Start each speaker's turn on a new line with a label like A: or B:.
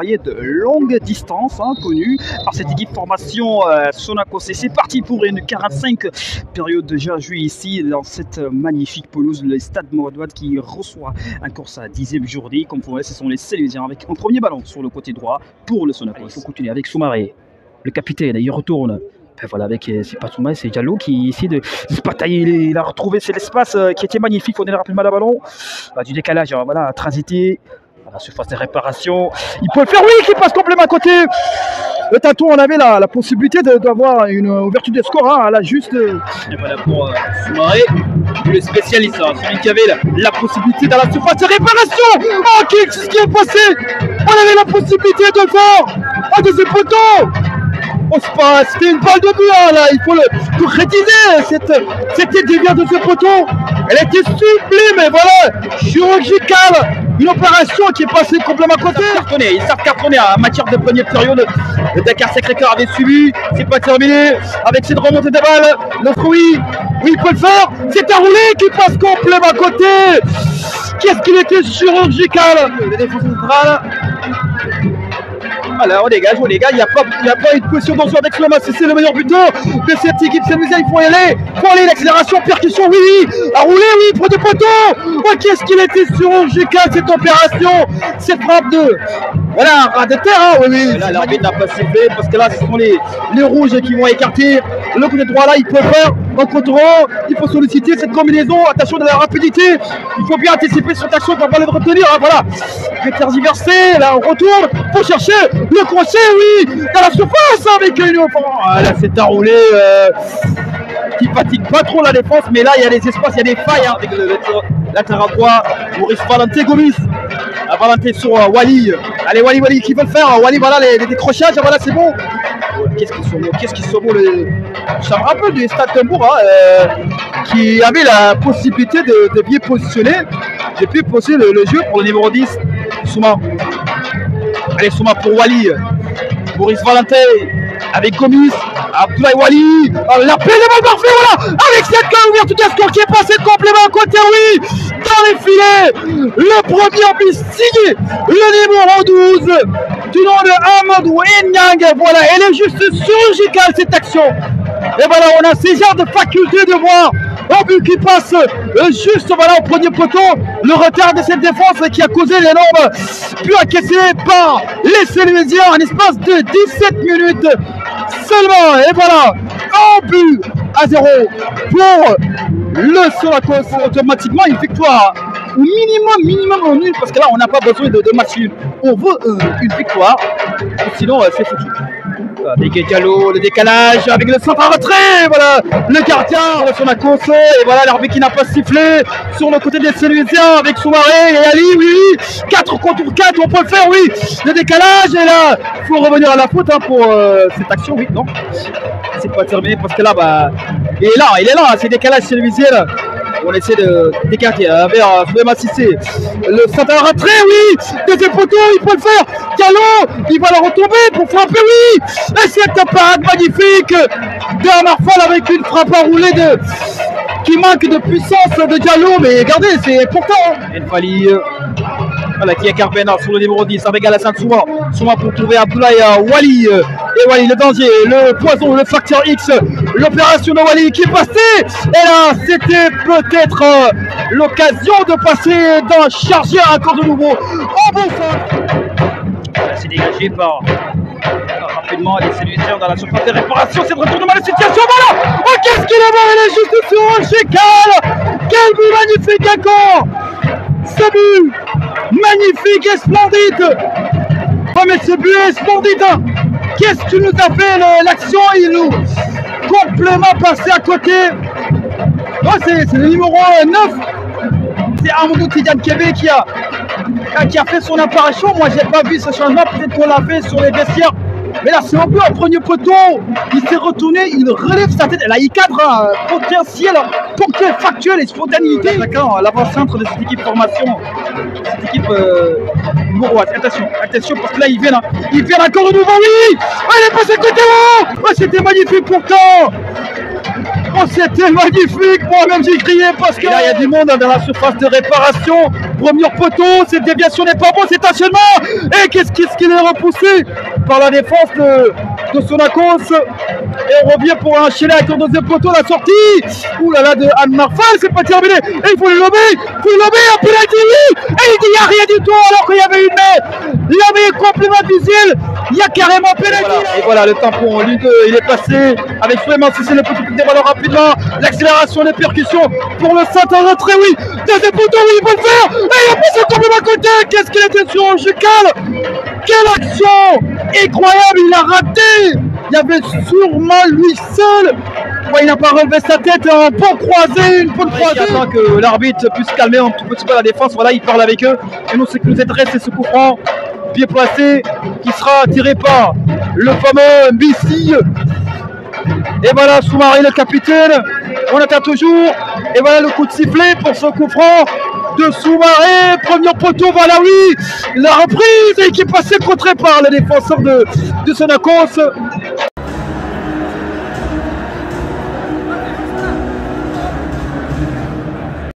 A: travailler de longue distance, hein, connue par cette équipe formation Sonacos. Et c'est parti pour une 45 période déjà jouée ici dans cette magnifique pelouse, le stade Moradouad qui reçoit encore sa 10e journée. Comme vous voyez, ce sont les Sélésiens avec un premier ballon sur le côté droit pour le Sonacos. Il faut continuer avec Soumaré, le capitaine, il retourne. Ben voilà, avec c'est pas Soumaré, c'est Diallo qui essaie de se batailler. Il a retrouvé cet espace qui était magnifique. On est rapidement le ballon. Du décalage, voilà, transité. À la surface de réparation, il peut le faire, oui, qui passe complètement à côté. Le tantôt, on avait la possibilité d'avoir une ouverture de score, hein, là juste. Et voilà pour Soumaré, le spécialiste, hein, celui qui avait la possibilité dans la surface de réparation. Oh, qu'est-ce qui est passé? On avait la possibilité de le faire. Oh, deuxième poteau. Oh, c'était une balle de but, hein, là, il faut le rétiser. Cette déviation de ce poteau, elle était sublime, et voilà, chirurgicale. Une opération qui est passée complètement à côté. Ils savent cartonner en matière de première période. Le Dakar Sacré-Cœur avait suivi. C'est pas terminé. Avec cette remontée de balle, le fruit, oui, il peut le faire. C'est un roulé qui passe complètement à côté. Qu'est-ce qu'il était chirurgical. Le défense centrale. Voilà, on dégage, il n'y a pas une position dangereuse avec Sloma, c'est le meilleur buteur de cette équipe sénégalais. Il faut y aller, l'accélération, percussion, oui, à rouler, oui, pour des poteaux. Oh, qu'est-ce qu'il était chirurgical cette opération, cette frappe de, voilà, ras de terre, hein, oui. Là, l'arbitre n'a pas sifflé parce que là, ce sont les rouges qui vont écarter le côté droit. Là, il peut faire en contrôle, il faut solliciter cette combinaison, attention de la rapidité, il faut bien anticiper cette action pour ne pas le retenir, hein, voilà. Tergiversé, là, on retourne pour chercher le crochet, oui, dans la surface avec une offense. Ah, là, c'est un roulé qui fatigue pas trop la défense, mais là, il y a des espaces, il y a des failles, hein, avec le latéral droit, Maurice Valentin Gomis. Valentin sur Wally. Allez, Wally qui veut le faire. Wally, voilà les décrochages, voilà, c'est bon. Qu'est-ce qu'ils sont beaux, ça me rappelle du Stade Tembour, hein, qui avait la possibilité de bien positionner, le jeu pour le numéro 10, Souma. Allez, Souma pour Wally. Maurice Valentin avec Gomis. Abdoulaye Wally. L'appel de balle parfait, voilà. Avec cette ouverture de score qui est passée complètement à côté, oui. Dans les filets. Le premier but signé. Le numéro 12. Du nom de Amadou Enyang. Voilà, elle est juste chirurgicale cette action. Et voilà, on a ces genres de faculté de voir un but qui passe juste voilà, au premier poteau. Le retard de cette défense qui a causé l'énorme but encaissé par les Sénégalais en espace de 17 minutes seulement. Et voilà, un but à 0 pour le Sonacos. Automatiquement une victoire. Au minimum en nul, parce que là on n'a pas besoin de match nul. On veut une victoire, sinon c'est foutu. Avec Diallo, le décalage, avec le centre à retrait, voilà, le gardien de Sonacos, et voilà l'arbitre qui n'a pas sifflé sur le côté des Sénégalais avec Soumaré et Ali, oui, 4 contre 4, on peut le faire, oui, le décalage, et là, il faut revenir à la faute, hein, pour cette action, oui, non, c'est pas terminé, parce que là, bah, il est là, c'est décalage Sénégalais. On essaie d'écarter vers Souleymane Cissé. Le centre à retrait, oui. Deuxième poteau, il peut le faire. Diallo, il va la retomber pour frapper, oui. Et cette parade magnifique d'Amarfal avec une frappe à rouler qui manque de puissance de Diallo. Mais regardez, c'est important. El Fali, voilà, qui est Carpena sur le numéro 10 avec Alassane Souma. Souma pour trouver Abdoulaye Wally. Et Wally, le danger, le poison, le facteur X. L'opération de Wally qui est passée. Et là, c'était peut-être l'occasion de passer d'un chargé à encore de nouveau. En bon sens. C'est dégagé par rapidement les Sénégalais dans la surface de réparation. C'est de retournement de la situation. Voilà. Oh, qu'est-ce qu'il est bon. Elle est juste sur chirurgical. Quel but magnifique encore. Ce but magnifique et splendide. Oh, mais ce but est splendide. Qu'est-ce que nous a fait l'action? Il nous complètement passé à côté. Oh, c'est le numéro 9. C'est Amadou Tidiane Kébé qui a fait son apparition. Moi, j'ai pas vu ce changement. Peut-être qu'on l'a fait sur les vestiaires. Mais là, c'est un peu un premier poteau. Il s'est retourné, il relève sa tête. Là, il cadre un potentiel ponctuel, factuel et spontanéité. L'avant-centre de cette équipe formation, cette équipe Mourouat. Attention, parce que là, il vient encore de nouveau. Oui, oh, il est passé côté haut. Oh, c'était magnifique pourtant. Oh, c'était magnifique. Moi-même, j'ai crié parce que là, il y a du monde dans la surface de réparation. premier poteau, cette déviation n'est pas bonne, cet enchaînement. Et qu'est-ce qu'il est repoussé par la défense de Sonacos. Et on revient pour enchaîner avec le deuxième poteau, la sortie. Ouh là là de Anne Marfal, c'est pas terminé. Et il faut le lober, un penalty, oui. Et il dit il n'y a rien du tout alors qu'il y avait une main. La main est complètement visible. Il y a carrément penalty. Et voilà le tampon, lui il est passé avec Suleiman Cissé, le petit des ballons rapidement. L'accélération, les percussions pour le centre en entrée, oui. Deuxième poteau, oui, il peut le faire. Et il a poussé complètement à côté. Qu'est-ce qu'il était sur Jucal. Quelle action incroyable, il a raté. Il y avait sûrement lui seul. Ouais, il n'a pas relevé sa tête, un bon croisé, une bonne croisée. Il attend que l'arbitre puisse calmer un tout petit peu la défense. Voilà, il parle avec eux. Et nous, ce qui nous intéresse, c'est ce coup franc, pied placé, qui sera tiré par le fameux Mbissi. Et voilà, Soumaré, le capitaine. On attend toujours. Et voilà le coup de sifflet pour ce coup franc de Soumaré. Premier poteau, voilà, oui. La reprise et qui est passée contrée par le défenseur de Sonacos.